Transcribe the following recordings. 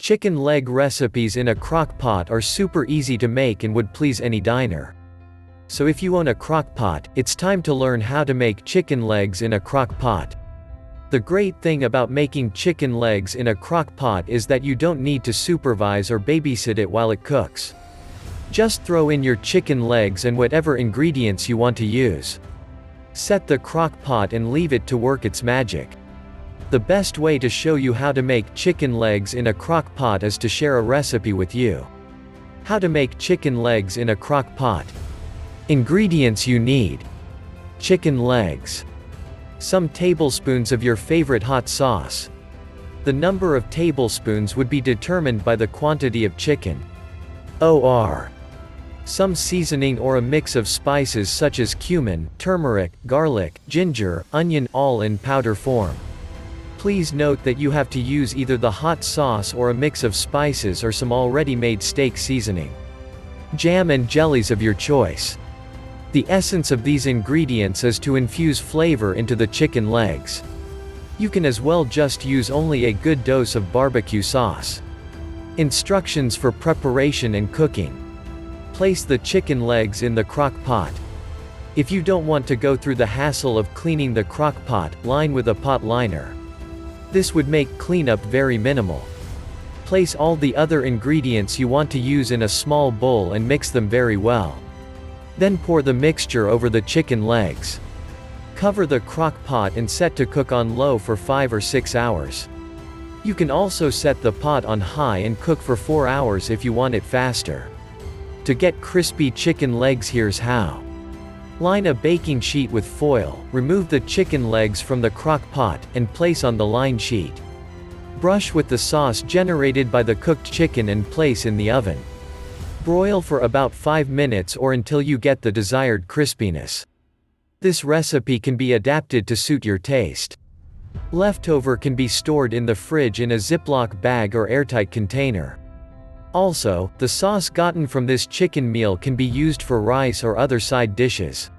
Chicken leg recipes in a crock pot are super easy to make and would please any diner. So if you own a crock pot, it's time to learn how to make chicken legs in a crock pot. The great thing about making chicken legs in a crock pot is that you don't need to supervise or babysit it while it cooks. Just throw in your chicken legs and whatever ingredients you want to use. Set the crock pot and leave it to work its magic. The best way to show you how to make chicken legs in a crock pot is to share a recipe with you. How to make chicken legs in a crock pot. Ingredients you need: chicken legs, some tablespoons of your favorite hot sauce. The number of tablespoons would be determined by the quantity of chicken. Or some seasoning or a mix of spices such as cumin, turmeric, garlic, ginger, onion, all in powder form. Please note that you have to use either the hot sauce or a mix of spices or some already made steak seasoning. Jam and jellies of your choice. The essence of these ingredients is to infuse flavor into the chicken legs. You can as well just use only a good dose of barbecue sauce. Instructions for preparation and cooking. Place the chicken legs in the crock pot. If you don't want to go through the hassle of cleaning the crock pot, line with a pot liner. This would make cleanup very minimal. Place all the other ingredients you want to use in a small bowl and mix them very well. Then pour the mixture over the chicken legs. Cover the crock pot and set to cook on low for 5 or 6 hours. You can also set the pot on high and cook for 4 hours if you want it faster. To get crispy chicken legs, here's how. Line a baking sheet with foil, remove the chicken legs from the crock pot, and place on the line sheet. Brush with the sauce generated by the cooked chicken and place in the oven. Broil for about 5 minutes or until you get the desired crispiness. This recipe can be adapted to suit your taste. Leftover can be stored in the fridge in a Ziploc bag or airtight container. Also, the sauce gotten from this chicken meal can be used for rice or other side dishes.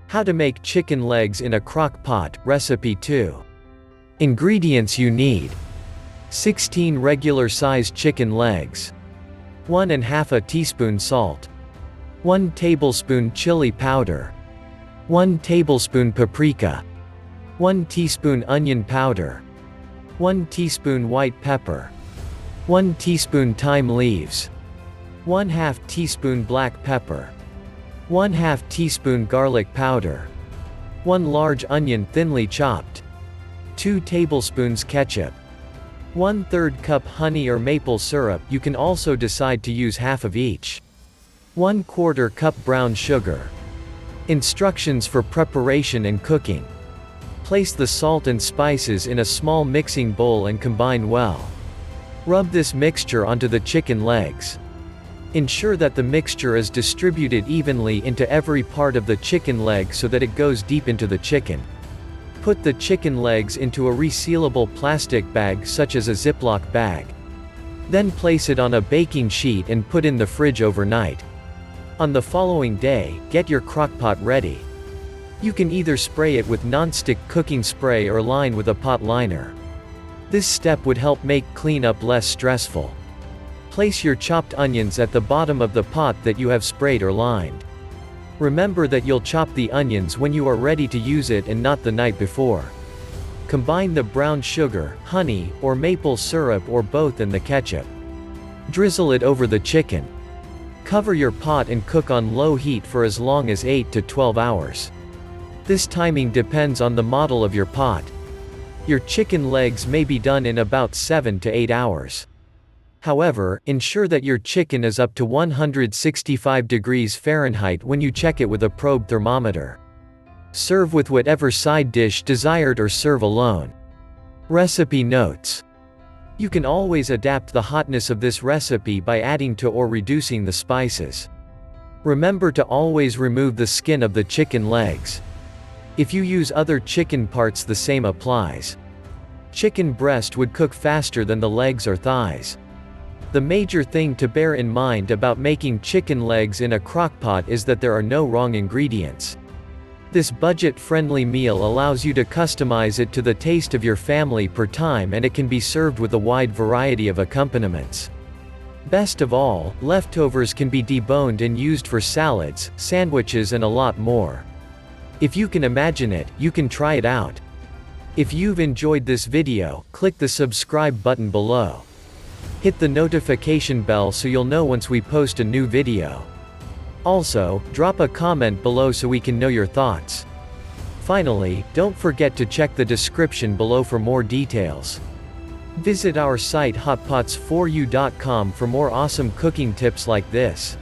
How to make chicken legs in a crock pot, Recipe 2. Ingredients you need: 16 regular-sized chicken legs, 1½ teaspoon salt, 1 tablespoon chili powder, 1 tablespoon paprika, 1 teaspoon onion powder, 1 teaspoon white pepper, 1 teaspoon thyme leaves, 1/2 teaspoon black pepper, 1/2 teaspoon garlic powder, 1 large onion thinly chopped, 2 tablespoons ketchup, 1/3 cup honey or maple syrup, you can also decide to use half of each, 1/4 cup brown sugar. Instructions for preparation and cooking. Place the salt and spices in a small mixing bowl and combine well. Rub this mixture onto the chicken legs. Ensure that the mixture is distributed evenly into every part of the chicken leg so that it goes deep into the chicken. Put the chicken legs into a resealable plastic bag such as a Ziploc bag. Then place it on a baking sheet and put in the fridge overnight. On the following day, get your crockpot ready. You can either spray it with non-stick cooking spray or line with a pot liner. This step would help make cleanup less stressful. Place your chopped onions at the bottom of the pot that you have sprayed or lined. Remember that you'll chop the onions when you are ready to use it and not the night before. Combine the brown sugar, honey, or maple syrup or both and the ketchup. Drizzle it over the chicken. Cover your pot and cook on low heat for as long as 8 to 12 hours. This timing depends on the model of your pot. Your chicken legs may be done in about 7 to 8 hours. However, ensure that your chicken is up to 165 degrees Fahrenheit when you check it with a probe thermometer. Serve with whatever side dish desired or serve alone. Recipe notes. You can always adapt the hotness of this recipe by adding to or reducing the spices. Remember to always remove the skin of the chicken legs. If you use other chicken parts, the same applies. Chicken breast would cook faster than the legs or thighs. The major thing to bear in mind about making chicken legs in a crockpot is that there are no wrong ingredients. This budget-friendly meal allows you to customize it to the taste of your family per time, and it can be served with a wide variety of accompaniments. Best of all, leftovers can be deboned and used for salads, sandwiches and a lot more. If you can imagine it, you can try it out. If you've enjoyed this video, click the subscribe button below. Hit the notification bell so you'll know once we post a new video. Also, drop a comment below so we can know your thoughts. Finally, don't forget to check the description below for more details. Visit our site hotpots4u.com for more awesome cooking tips like this.